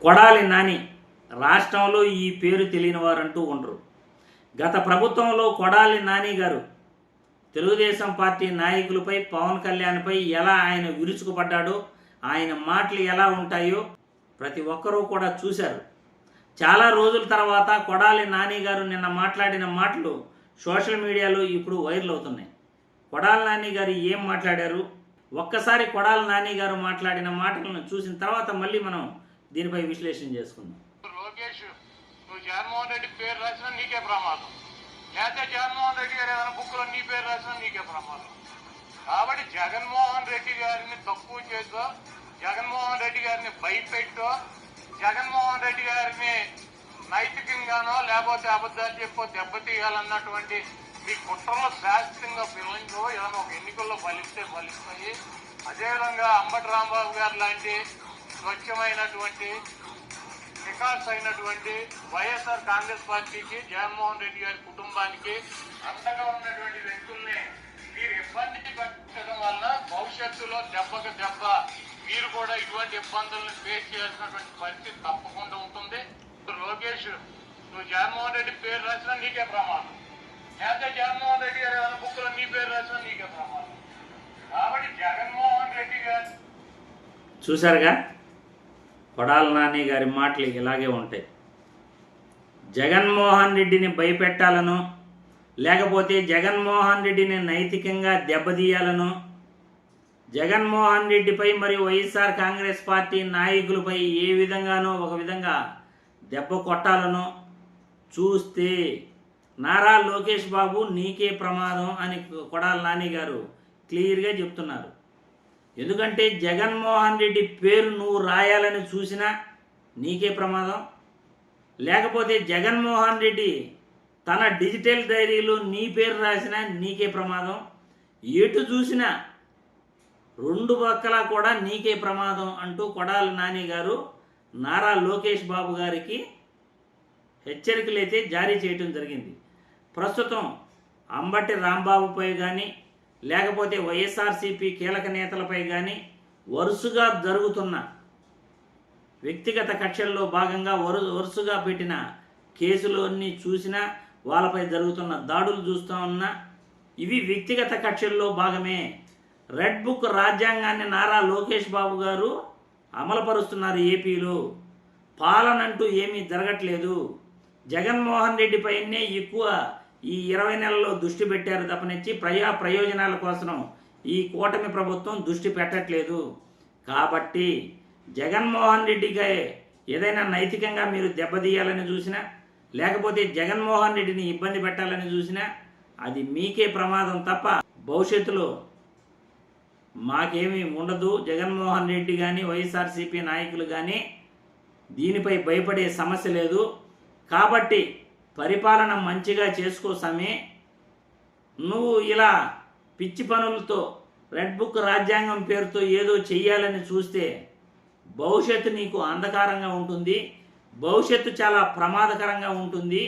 కొడాలి నాని రాష్ట్రంలో ఈ పేరు తెలియని వారంటూ ఉండరు. గత ప్రభుత్వంలో కొడాలి నాని గారు తెలుగుదేశం పార్టీ నాయకులపై, పవన్ కళ్యాణ్పై ఎలా ఆయన విరుచుకుపడ్డాడో, ఆయన మాటలు ఎలా ఉంటాయో ప్రతి ఒక్కరూ కూడా చూశారు. చాలా రోజుల తర్వాత కొడాలి నాని గారు నిన్న మాట్లాడిన మాటలు సోషల్ మీడియాలో ఇప్పుడు వైరల్ అవుతున్నాయి. కొడాలి నాని గారు ఏం మాట్లాడారు, ఒక్కసారి కొడాలి నాని గారు మాట్లాడిన మాటలను చూసిన తర్వాత మళ్ళీ మనం దీనిపై విశ్లేషణ చేసుకుందాం. లోకేష్, నువ్వు జగన్మోహన్ రెడ్డి పేరు రాసినా నీకే ప్రమాదం, లేకపోతే జగన్మోహన్ రెడ్డి గారు ఏదైనా బుక్లో నీ పేరు రాసినా నీకే ప్రమాదం. కాబట్టి జగన్మోహన్ రెడ్డి గారిని తక్కువ చేసో, జగన్మోహన్ రెడ్డి గారిని భయపెట్టో, జగన్మోహన్ రెడ్డి గారిని నైతికంగానో లేకపోతే అబద్ధాలు చెప్పో దెబ్బతీయాలన్నటువంటి మీ కుట్రలో శాశ్వతంగా పిల్లలతో ఏదైనా ఒక ఎన్నికల్లో ఫలిస్తాయి. అదేవిధంగా అంబటి రాంబాబు గారు లాంటి స్వచ్ఛమైనటువంటి వికాస్ అయినటువంటి వైఎస్ఆర్ కాంగ్రెస్ పార్టీకి, జగన్మోహన్ రెడ్డి గారి కుటుంబానికి అండగా ఉన్నటువంటి వ్యక్తుల్ని మీరు ఇబ్బంది పెట్టడం వల్ల భవిష్యత్తులో దెబ్బకు దెబ్బ మీరు కూడా ఇటువంటి ఇబ్బందులను ఫేస్ చేయాల్సినటువంటి పరిస్థితి తప్పకుండా ఉంటుంది. లోకేష్, నువ్వు జగన్మోహన్ రెడ్డి పేరు రాసినా నీకే ప్రమాదం, లేకపోతే జగన్మోహన్ రెడ్డి గారు ఏదైనా బుక్లో నీ పేరు రాసినా నీకే ప్రమాదం. కాబట్టి జగన్మోహన్ రెడ్డి గారు చూశారుగా, కొడాలి నాని గారి మాటలు ఇలాగే ఉంటాయి. జగన్మోహన్ రెడ్డిని భయపెట్టాలను, లేకపోతే జగన్మోహన్ రెడ్డిని నైతికంగా దెబ్బతీయాలను, జగన్మోహన్ రెడ్డిపై మరియు వైఎస్ఆర్ కాంగ్రెస్ పార్టీ నాయకులపై ఏ విధంగానో ఒక విధంగా దెబ్బ కొట్టాలను చూస్తే నారా లోకేష్ బాబు నీకే ప్రమాదం అని కొడాలి నాని గారు క్లియర్గా చెప్తున్నారు. ఎందుకంటే జగన్మోహన్ రెడ్డి పేరు నువ్వు రాయాలని చూసినా నీకే ప్రమాదం, లేకపోతే జగన్మోహన్ రెడ్డి తన డిజిటల్ డైరీలో నీ పేరు రాసినా నీకే ప్రమాదం. ఎటు చూసినా రెండు పక్కల కూడా నీకే ప్రమాదం అంటూ కొడాలి నాని గారు నారా లోకేష్ బాబు గారికి హెచ్చరికలు అయితే జారీ చేయడం జరిగింది. ప్రస్తుతం అంబటి రాంబాబుపై కానీ, లేకపోతే వైఎస్ఆర్సీపీ కీలక నేతలపై కానీ వరుసగా జరుగుతున్న వ్యక్తిగత కక్షల్లో భాగంగా వరుసగా పెట్టిన కేసులన్నీ చూసినా, వాళ్ళపై జరుగుతున్న దాడులు చూస్తూ ఉన్నా, ఇవి వ్యక్తిగత కక్షల్లో భాగమే. రెడ్ బుక్ రాజ్యాంగాన్ని నారా లోకేష్ బాబు గారు అమలుపరుస్తున్నారు. ఏపీలో పాలనంటూ ఏమీ జరగట్లేదు. జగన్మోహన్ రెడ్డిపైనే ఎక్కువ ఈ 20 నెలల్లో దృష్టి పెట్టారు తప్పనిచ్చి ప్రయోజనాల కోసం ఈ కూటమి ప్రభుత్వం దృష్టి పెట్టట్లేదు. కాబట్టి జగన్మోహన్ రెడ్డికి ఏదైనా నైతికంగా మీరు దెబ్బతీయాలని చూసినా, లేకపోతే జగన్మోహన్ రెడ్డిని ఇబ్బంది పెట్టాలని చూసినా అది మీకే ప్రమాదం తప్ప భవిష్యత్తులో మాకేమీ ఉండదు. జగన్మోహన్ రెడ్డి కానీ, వైఎస్ఆర్సీపీ నాయకులు కానీ దీనిపై భయపడే సమస్య లేదు. కాబట్టి పరిపాలన మంచిగా చేసుకోసామే. నువ్వు ఇలా పిచ్చి పనులతో రెడ్ బుక్ రాజ్యాంగం పేరుతో ఏదో చెయ్యాలని చూస్తే భవిష్యత్తు నీకు అంధకారంగా ఉంటుంది, భవిష్యత్తు చాలా ప్రమాదకరంగా ఉంటుంది.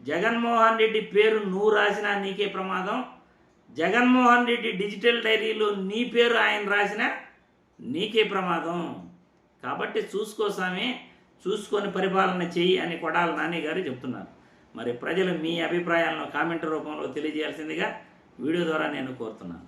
జగన్మోహన్ రెడ్డి పేరు నువ్వు రాసినా నీకే ప్రమాదం, జగన్మోహన్ రెడ్డి డిజిటల్ డైరీలో నీ పేరు ఆయన రాసినా నీకే ప్రమాదం. కాబట్టి చూసుకోసామే, చూసుకొని పరిపాలన చెయ్యి అని కొడాలి నాని గారు చెప్తున్నారు. మరి ప్రజలు మీ అభిప్రాయాలను కామెంట్ రూపంలో తెలియజేయాల్సిందిగా వీడియో ద్వారా నేను కోరుతున్నాను.